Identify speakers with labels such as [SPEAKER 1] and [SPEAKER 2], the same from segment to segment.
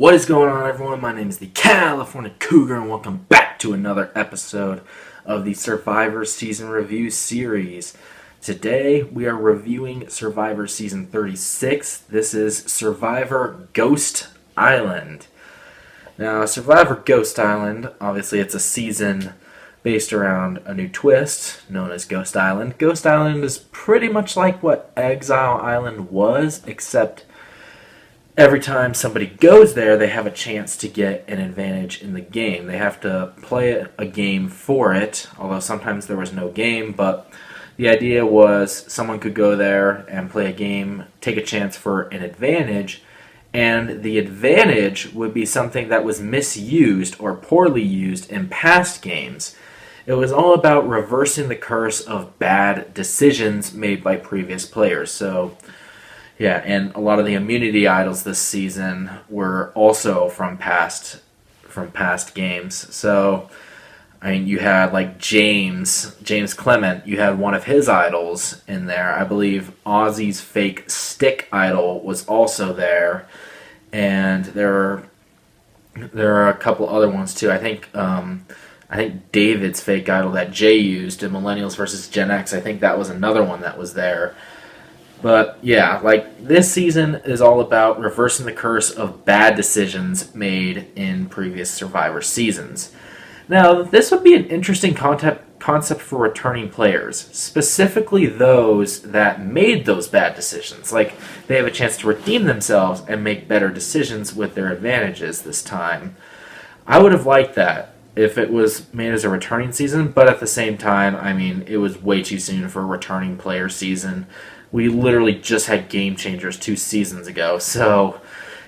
[SPEAKER 1] What is going on, everyone? My name is the California Cougar, and welcome back to another episode of the Survivor Season Review Series. Today, we are reviewing Survivor Season 36. This is Survivor Ghost Island. Now, Survivor Ghost Island, obviously it's a season based around a new twist known as Ghost Island. Ghost Island is pretty much like what Exile Island was, except every time somebody goes there, they have a chance to get an advantage in the game. They have to play a game for it, although sometimes there was no game, but the idea was someone could go there and play a game, take a chance for an advantage, and the advantage would be something that was misused or poorly used in past games. It was all about reversing the curse of bad decisions made by previous players. So, yeah, and a lot of the immunity idols this season were also from past games. So, I mean, you had like James Clement. You had one of his idols in there. I believe Ozzy's fake stick idol was also there, and there are a couple other ones too. I think David's fake idol that Jay used in Millennials versus Gen X. I think that was another one that was there. But yeah, like this season is all about reversing the curse of bad decisions made in previous Survivor seasons. Now, this would be an interesting concept for returning players, specifically those that made those bad decisions. Like, they have a chance to redeem themselves and make better decisions with their advantages this time. I would have liked that if it was made as a returning season, but at the same time, I mean, it was way too soon for a returning player season. We literally just had Game Changers 2 seasons ago, so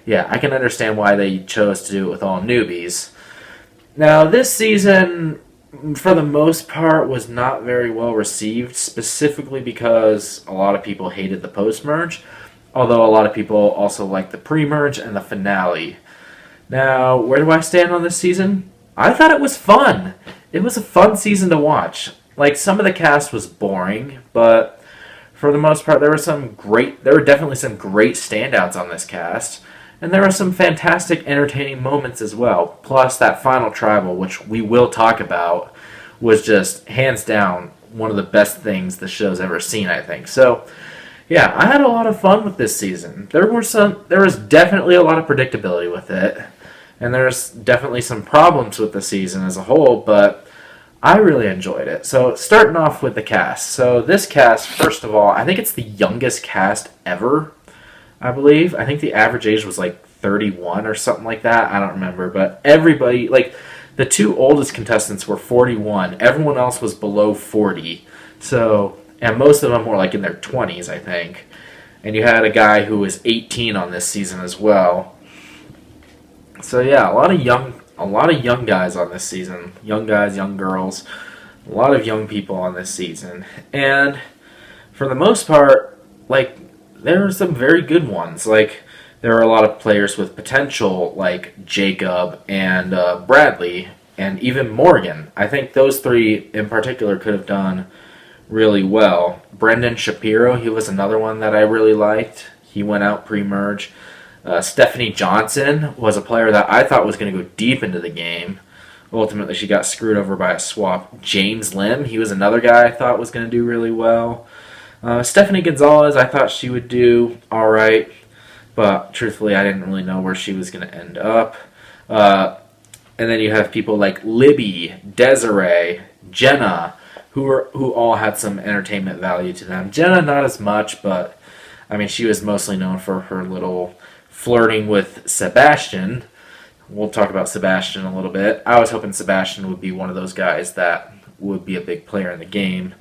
[SPEAKER 1] yeah, I can understand why they chose to do it with all newbies. Now, this season, for the most part, was not very well received, specifically because a lot of people hated the post-merge, although a lot of people also liked the pre-merge and the finale. Now, where do I stand on this season? I thought it was fun. It was a fun season to watch. Like, some of the cast was boring, but for the most part, there were definitely some great standouts on this cast, and there were some fantastic, entertaining moments as well. Plus, that final tribal, which we will talk about, was just hands down one of the best things the show's ever seen, I think. So, yeah, I had a lot of fun with this season. There was definitely a lot of predictability with it, and there's definitely some problems with the season as a whole, but I really enjoyed it. So, starting off with the cast. So, this cast, first of all, I think it's the youngest cast ever, I believe. I think the average age was like 31 or something like that. I don't remember. But everybody, like, the two oldest contestants were 41. Everyone else was below 40. So, and most of them were like in their 20s, I think. And you had a guy who was 18 on this season as well. So, yeah, a lot of young guys on this season. Young guys, young girls. A lot of young people on this season. And for the most part, like, there are some very good ones. Like, there are a lot of players with potential, like Jacob and Bradley, and even Morgan. I think those three in particular could have done really well. Brendan Shapiro, he was another one that I really liked. He went out pre-merge. Stephanie Johnson was a player that I thought was going to go deep into the game. Ultimately, she got screwed over by a swap. James Lim, he was another guy I thought was going to do really well. Stephanie Gonzalez, I thought she would do all right, but truthfully, I didn't really know where she was going to end up. And then you have people like Libby, Desiree, Jenna, who all had some entertainment value to them. Jenna, not as much, but I mean, she was mostly known for her little flirting with Sebastian. We'll talk about Sebastian a little bit. I was hoping Sebastian would be one of those guys that would be a big player in the game.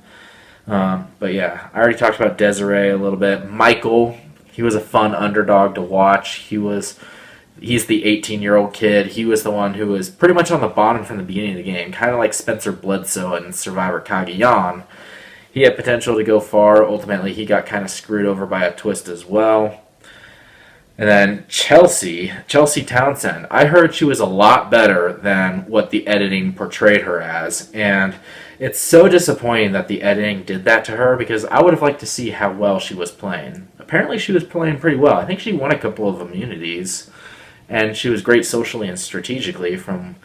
[SPEAKER 1] But yeah, I already talked about Desiree a little bit. Michael, he was a fun underdog to watch. He's the 18-year-old kid. He was the one who was pretty much on the bottom from the beginning of the game, kind of like Spencer Bledsoe and Survivor Cagayan. He had potential to go far. Ultimately, he got kind of screwed over by a twist as well. And then Chelsea Townsend. I heard she was a lot better than what the editing portrayed her as, and it's so disappointing that the editing did that to her, because I would have liked to see how well she was playing. Apparently she was playing pretty well. I think she won a couple of immunities, and she was great socially and strategically from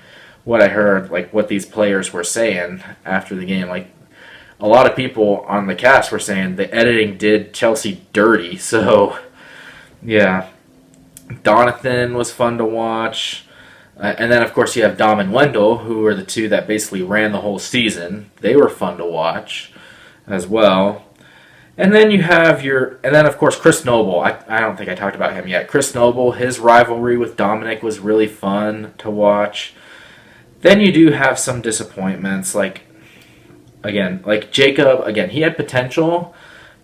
[SPEAKER 1] what I heard, like what these players were saying after the game. Like a lot of people on the cast were saying the editing did Chelsea dirty. So yeah, Donathan was fun to watch. And then, of course, you have Dom and Wendell, who are the two that basically ran the whole season. They were fun to watch as well. And then you have and then, of course, Chris Noble. I don't think I talked about him yet. Chris Noble, his rivalry with Dominic was really fun to watch. Then you do have some disappointments, like Jacob. Again, he had potential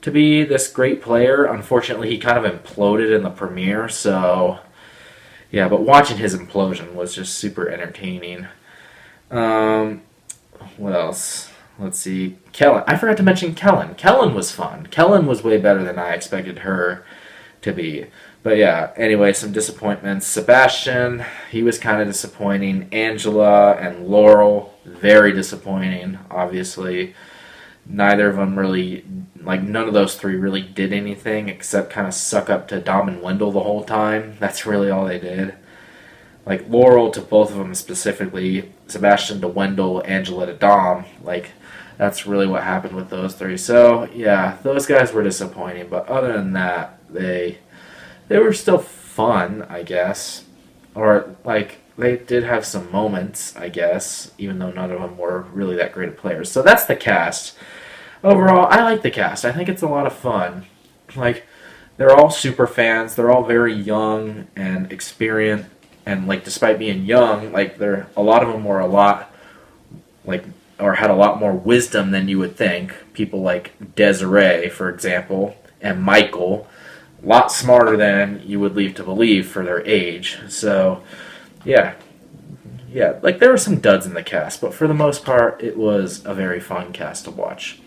[SPEAKER 1] to be this great player. Unfortunately, he kind of imploded in the premiere, so yeah, but watching his implosion was just super entertaining. What else? Let's see. Kellen. I forgot to mention Kellen. Kellen was fun. Kellen was way better than I expected her to be. But yeah, anyway, some disappointments. Sebastian, he was kind of disappointing. Angela and Laurel, very disappointing, obviously. Neither of them really, none of those three really did anything except kind of suck up to Dom and Wendell the whole time. That's really all they did. Like, Laurel to both of them specifically, Sebastian to Wendell, Angela to Dom. That's really what happened with those three. So, yeah, those guys were disappointing. But other than that, they were still fun, I guess. Or, they did have some moments, I guess, even though none of them were really that great of players. So that's the cast. Overall, I like the cast. I think it's a lot of fun. They're all super fans. They're all very young and experienced. And, despite being young, a lot of them were or had a lot more wisdom than you would think. People like Desiree, for example, and Michael. A lot smarter than you would lead to believe for their age. So, yeah, there were some duds in the cast, but for the most part, it was a very fun cast to watch.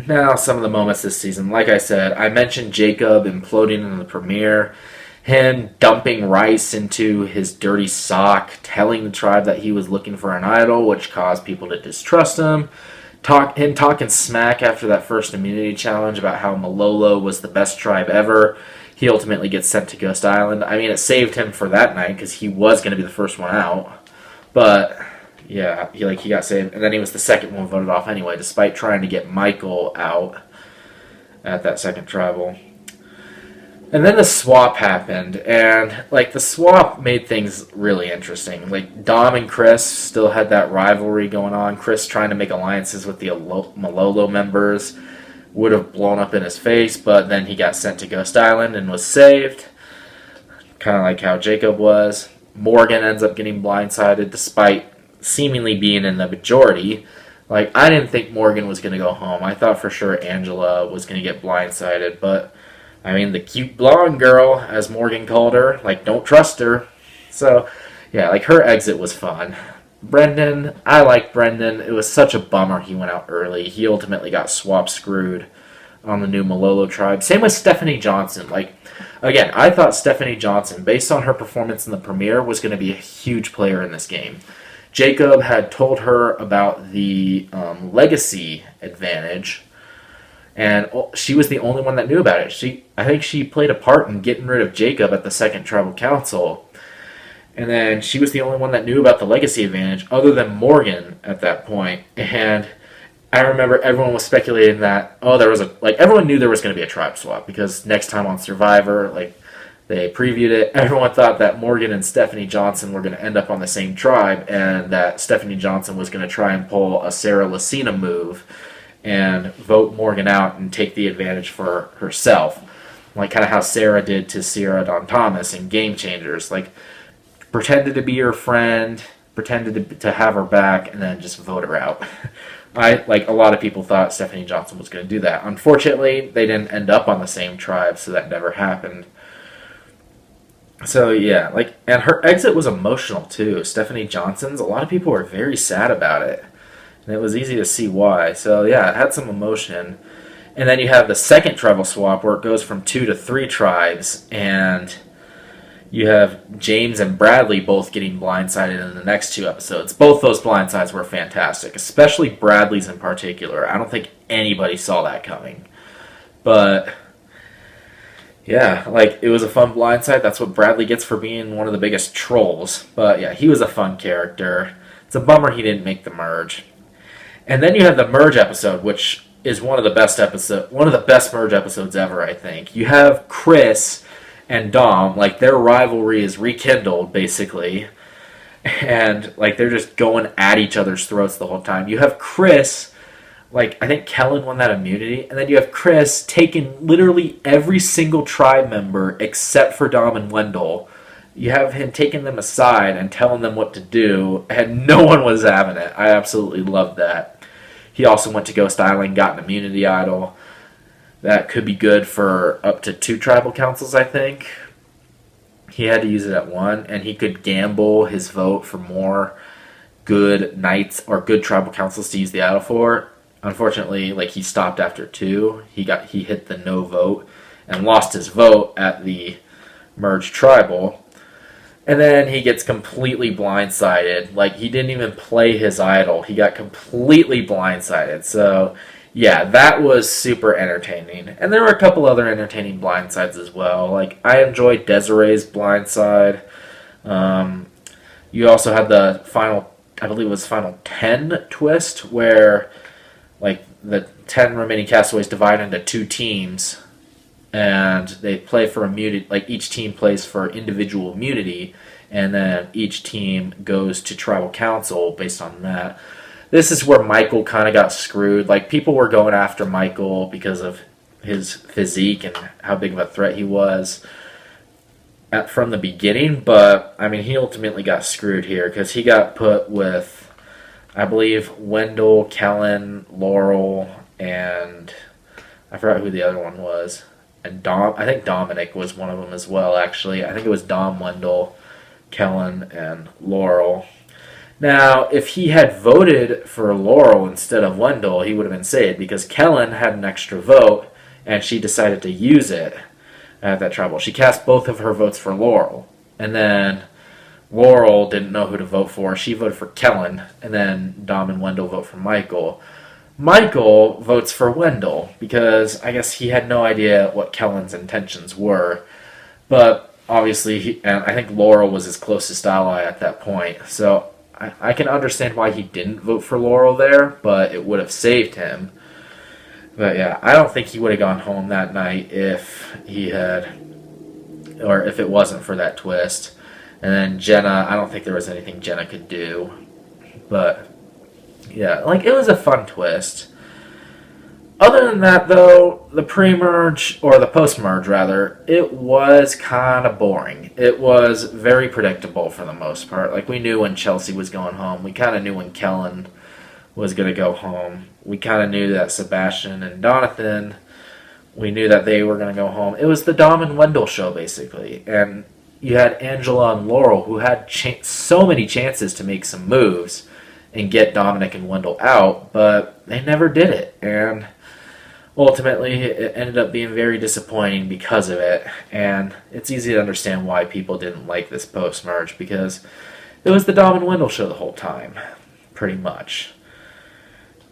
[SPEAKER 1] Now, some of the moments this season. Like I said, I mentioned Jacob imploding in the premiere, him dumping rice into his dirty sock, telling the tribe that he was looking for an idol, which caused people to distrust him. Him talking smack after that first immunity challenge about how Malolo was the best tribe ever. He ultimately gets sent to Ghost Island. I mean, it saved him for that night because he was going to be the first one out. But, yeah, he got saved. And then he was the second one voted off anyway, despite trying to get Michael out at that second tribal. And then the swap happened, and, the swap made things really interesting. Dom and Chris still had that rivalry going on. Chris trying to make alliances with the Malolo members would have blown up in his face, but then he got sent to Ghost Island and was saved. Kind of like how Jacob was. Morgan ends up getting blindsided despite seemingly being in the majority. I didn't think Morgan was going to go home. I thought for sure Angela was going to get blindsided, but I mean, the cute blonde girl, as Morgan called her, don't trust her. So, yeah, her exit was fun. Brendan, I like Brendan. It was such a bummer he went out early. He ultimately got swap screwed on the new Malolo tribe. Same with Stephanie Johnson. Again, I thought Stephanie Johnson, based on her performance in the premiere, was going to be a huge player in this game. Jacob had told her about the legacy advantage, and she was the only one that knew about it. I think she played a part in getting rid of Jacob at the second tribal council. And then she was the only one that knew about the legacy advantage other than Morgan at that point. And I remember everyone was speculating that, everyone knew there was going to be a tribe swap because next time on Survivor, they previewed it. Everyone thought that Morgan and Stephanie Johnson were going to end up on the same tribe and that Stephanie Johnson was going to try and pull a Sarah Lucina move and vote Morgan out and take the advantage for herself. Kind of how Sarah did to Sierra Dawn Thomas in Game Changers. Pretended to be her friend, pretended to have her back, and then just vote her out. A lot of people thought Stephanie Johnson was going to do that. Unfortunately, they didn't end up on the same tribe, so that never happened. So, yeah, and her exit was emotional, too. Stephanie Johnson's, a lot of people were very sad about it. And it was easy to see why. So, yeah, it had some emotion. And then you have the second tribal swap where it goes from 2 to 3 tribes, and you have James and Bradley both getting blindsided in the next 2 episodes. Both those blindsides were fantastic, especially Bradley's in particular. I don't think anybody saw that coming. But, Yeah, like it was a fun blindside. That's what Bradley gets for being one of the biggest trolls. But yeah, he was a fun character. It's a bummer he didn't make the merge. And then you have the merge episode, which is one of the best merge episodes ever, I think. You have Chris and Dom, like their rivalry is rekindled basically, and like they're just going at each other's throats the whole time. You have Chris, like I think Kellen won that immunity, and then you have Chris taking literally every single tribe member except for Dom and Wendell. You have him taking them aside and telling them what to do, and no one was having it. I absolutely loved that. He also went to Ghost Island, got an immunity idol. That could be good for up to 2 tribal councils, I think. He had to use it at 1, and he could gamble his vote for more good knights or good tribal councils to use the idol for. Unfortunately, like he stopped after 2. He hit the no vote and lost his vote at the merged tribal. And then he gets completely blindsided. Like, he didn't even play his idol. He got completely blindsided. So, yeah, that was super entertaining. And there were a couple other entertaining blindsides as well. Like, I enjoyed Desiree's blindside. You also had the final, I believe it was final 10 twist, where, like, the 10 remaining castaways divide into 2 teams. And they play for immunity, like each team plays for individual immunity, and then each team goes to tribal council based on that. This is where Michael kind of got screwed. Like, people were going after Michael because of his physique and how big of a threat he was from the beginning, but I mean, he ultimately got screwed here because he got put with, I believe, Wendell, Kellen, Laurel, and I forgot who the other one was. And Dom, I think Dominic was one of them as well, actually. I think it was Dom, Wendell, Kellen, and Laurel. Now, if he had voted for Laurel instead of Wendell, he would have been saved because Kellen had an extra vote, and she decided to use it at that tribal. She cast both of her votes for Laurel, and then Laurel didn't know who to vote for. She voted for Kellen, and then Dom and Wendell vote for Michael. Michael votes for Wendell because I guess he had no idea what Kellen's intentions were. But obviously, and I think Laurel was his closest ally at that point. So I can understand why he didn't vote for Laurel there, but it would have saved him. But yeah, I don't think he would have gone home that night if he had, or if it wasn't for that twist. And then Jenna, I don't think there was anything Jenna could do. But yeah, like, it was a fun twist. Other than that, though, the pre-merge, or the post-merge, rather, it was kind of boring. It was very predictable for the most part. Like, we knew when Chelsea was going home. We kind of knew when Kellen was going to go home. We kind of knew that Sebastian and Donathan, we knew that they were going to go home. It was the Dom and Wendell show, basically. And you had Angela and Laurel, who had so many chances to make some moves and get Dominic and Wendell out, but they never did it. And ultimately, it ended up being very disappointing because of it. And it's easy to understand why people didn't like this post-merge, because it was the Dom and Wendell show the whole time, pretty much.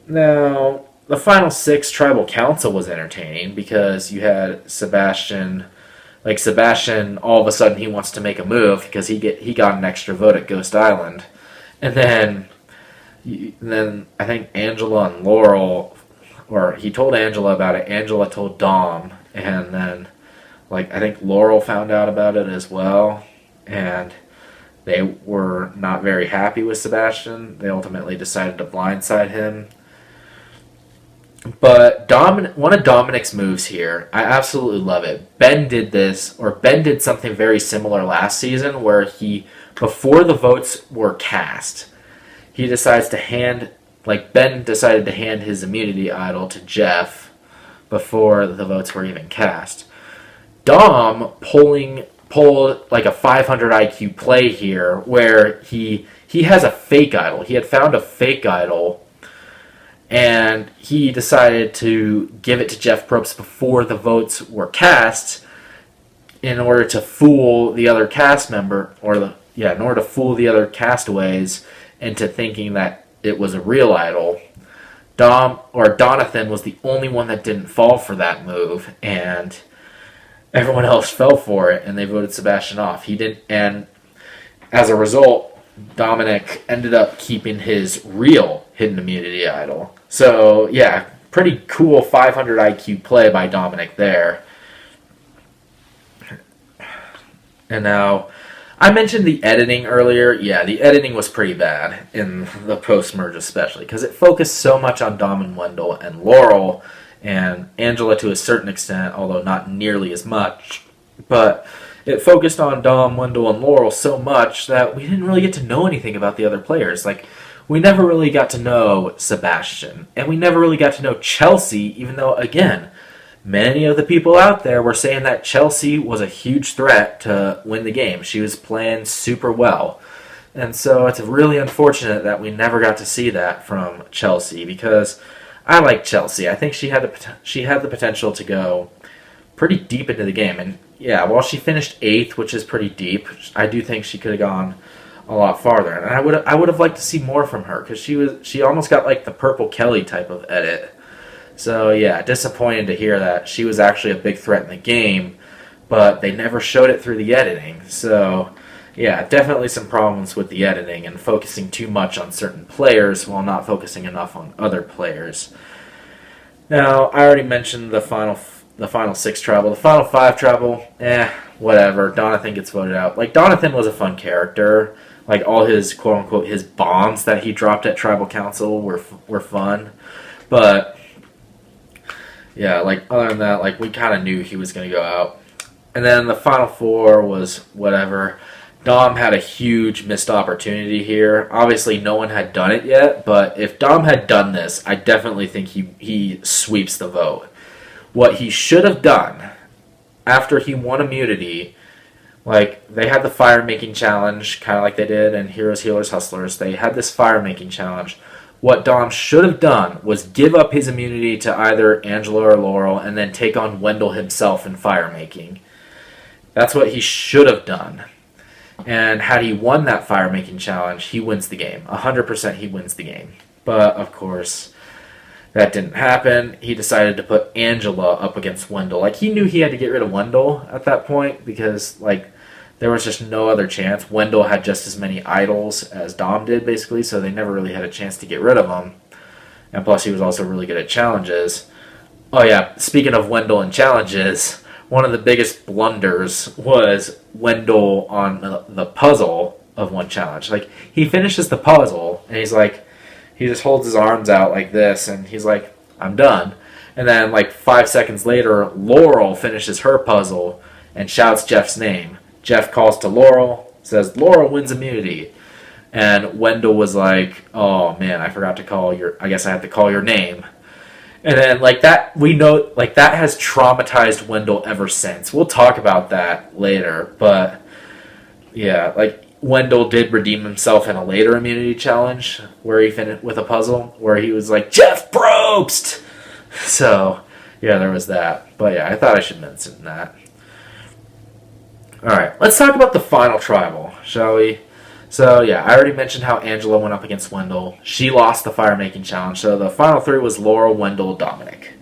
[SPEAKER 1] Now, the final 6 tribal council was entertaining because you had Sebastian. Like, Sebastian, all of a sudden, he wants to make a move because he got an extra vote at Ghost Island. And then I think Angela and Laurel, or he told Angela about it, Angela told Dom, and then, like, I think Laurel found out about it as well, and they were not very happy with Sebastian. They ultimately decided to blindside him. But one of Dominic's moves here, I absolutely love it. Ben did something very similar last season where before the votes were cast, he decides to Ben decided to hand his immunity idol to Jeff before the votes were even cast. Dom pulled like a 500 IQ play here where he has a fake idol. He had found a fake idol, and he decided to give it to Jeff Probst before the votes were cast in order to fool the other cast member, in order to fool the other castaways into thinking that it was a real idol. Donathan was the only one that didn't fall for that move, and everyone else fell for it and they voted Sebastian off. He didn't, and as a result, Dominic ended up keeping his real hidden immunity idol. So yeah, pretty cool 500 IQ play by Dominic there. And now, I mentioned the editing earlier. Yeah, the editing was pretty bad in the post-merge especially because it focused so much on Dom and Wendell and Laurel and Angela to a certain extent, although not nearly as much. But it focused on Dom, Wendell, and Laurel so much that we didn't really get to know anything about the other players. Like, we never really got to know Sebastian, and we never really got to know Chelsea, even though, again, many of the people out there were saying that Chelsea was a huge threat to win the game. She was playing super well. And so it's really unfortunate that we never got to see that from Chelsea because I like Chelsea. I think she had the potential to go pretty deep into the game. And yeah, while she finished 8th, which is pretty deep, I do think she could have gone a lot farther. And I would have liked to see more from her because she almost got like the Purple Kelly type of edit. So yeah, disappointed to hear that she was actually a big threat in the game, but they never showed it through the editing. So yeah, definitely some problems with the editing and focusing too much on certain players while not focusing enough on other players. Now, I already mentioned the final 6 travel. The final 5 travel, whatever. Donathan gets voted out. Like, Donathan was a fun character. Like, all his quote-unquote his bombs that he dropped at Tribal Council were fun. But yeah, like, other than that, like, we kind of knew he was going to go out. And then the final 4 was whatever. Dom had a huge missed opportunity here. Obviously, no one had done it yet, but if Dom had done this, I definitely think he sweeps the vote. What he should have done after he won immunity, like, they had the fire-making challenge, kind of like they did in Heroes, Healers, Hustlers. They had this fire-making challenge. What Dom should have done was give up his immunity to either Angela or Laurel and then take on Wendell himself in fire-making. That's what he should have done. And had he won that fire-making challenge, he wins the game. 100% he wins the game. But, of course, that didn't happen. He decided to put Angela up against Wendell. Like, he knew he had to get rid of Wendell at that point because, like, there was just no other chance. Wendell had just as many idols as Dom did, basically, so they never really had a chance to get rid of him. And plus, he was also really good at challenges. Oh, yeah, speaking of Wendell and challenges, one of the biggest blunders was Wendell on the puzzle of one challenge. Like, he finishes the puzzle, and he's like, he just holds his arms out like this, and he's like, I'm done. And then, like, 5 seconds later, Laurel finishes her puzzle and shouts Jeff's name. Jeff calls to Laurel, says, Laurel wins immunity. And Wendell was like, oh, man, I forgot to call I guess I have to call your name. And then, like, that, we know, like, that has traumatized Wendell ever since. We'll talk about that later. But, yeah, like, Wendell did redeem himself in a later immunity challenge where he finished with a puzzle where he was like, Jeff Probst! So, yeah, there was that. But, yeah, I thought I should mention that. Alright, let's talk about the final tribal, shall we? So, yeah, I already mentioned how Angela went up against Wendell. She lost the fire-making challenge, so the final 3 was Laurel, Wendell, Dominic.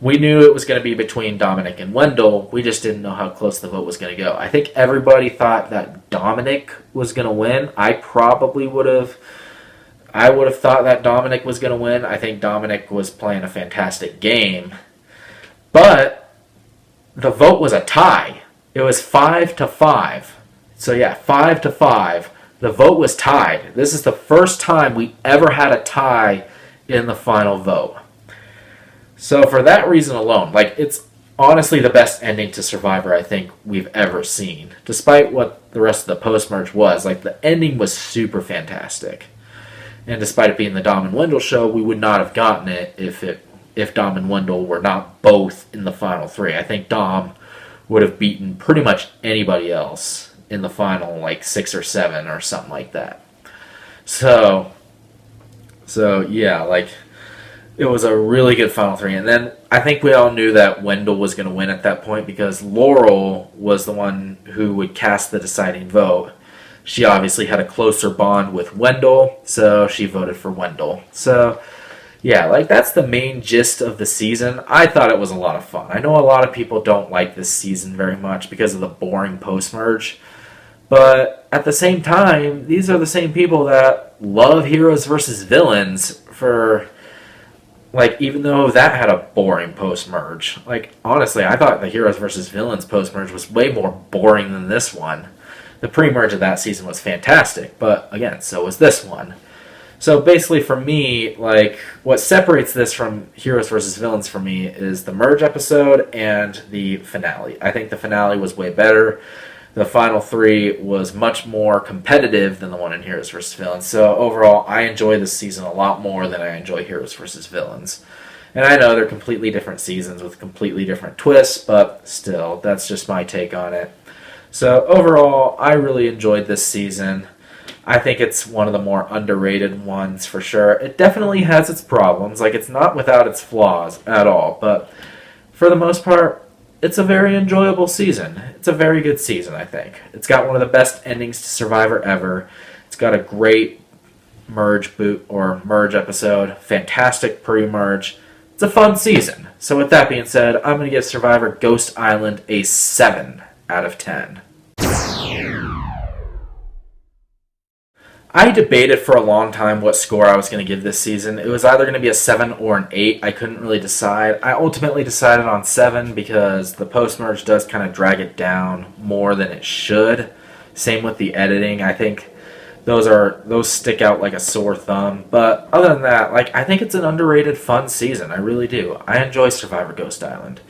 [SPEAKER 1] We knew it was going to be between Dominic and Wendell. We just didn't know how close the vote was going to go. I think everybody thought that Dominic was going to win. I would have thought that Dominic was going to win. I think Dominic was playing a fantastic game. But the vote was a tie. It was 5-5. So yeah, 5-5. The vote was tied. This is the first time we ever had a tie in the final vote. So for that reason alone, like, it's honestly the best ending to Survivor I think we've ever seen. Despite what the rest of the post-merge was, like, the ending was super fantastic. And despite it being the Dom and Wendell show, we would not have gotten it if Dom and Wendell were not both in the final 3. I think Dom would have beaten pretty much anybody else in the final, like, 6 or 7 or something like that. So yeah, like, it was a really good final 3. And then I think we all knew that Wendell was going to win at that point because Laurel was the one who would cast the deciding vote. She obviously had a closer bond with Wendell, so she voted for Wendell. So, Yeah, like that's the main gist of the season. I thought it was a lot of fun. I know a lot of people don't like this season very much because of the boring post merge, but at the same time, these are the same people that love heroes versus villains for like even though that had a boring post merge. Like honestly, I thought the heroes versus villains post merge was way more boring than this one. The pre merge of that season was fantastic, but again, so was this one. So basically, for me, like what separates this from Heroes versus Villains for me is the merge episode and the finale. I think the finale was way better. The final three was much more competitive than the one in Heroes versus Villains. So overall, I enjoy this season a lot more than I enjoy Heroes versus Villains. And I know they're completely different seasons with completely different twists, but still, that's just my take on it. So overall, I really enjoyed this season. I think it's one of the more underrated ones for sure. It definitely has its problems. Like, it's not without its flaws at all. But for the most part, it's a very enjoyable season. It's a very good season, I think. It's got one of the best endings to Survivor ever. It's got a great merge boot or merge episode. Fantastic pre-merge. It's a fun season. So with that being said, I'm going to give Survivor Ghost Island a 7 out of 10. I debated for a long time what score I was going to give this season. It was either going to be a 7 or an 8. I couldn't really decide. I ultimately decided on 7 because the post-merge does kind of drag it down more than it should. Same with the editing. I think those stick out like a sore thumb. But other than that, like I think it's an underrated fun season. I really do. I enjoy Survivor Ghost Island.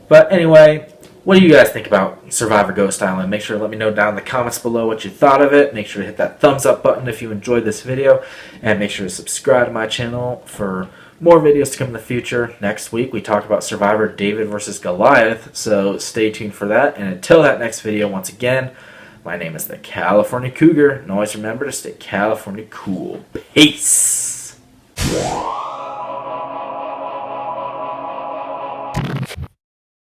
[SPEAKER 1] But anyway, what do you guys think about Survivor Ghost Island? Make sure to let me know down in the comments below what you thought of it. Make sure to hit that thumbs up button if you enjoyed this video. And make sure to subscribe to my channel for more videos to come in the future. Next week we talk about Survivor David versus Goliath. So stay tuned for that. And until that next video, once again, my name is the California Cougar. And always remember to stay California cool. Peace!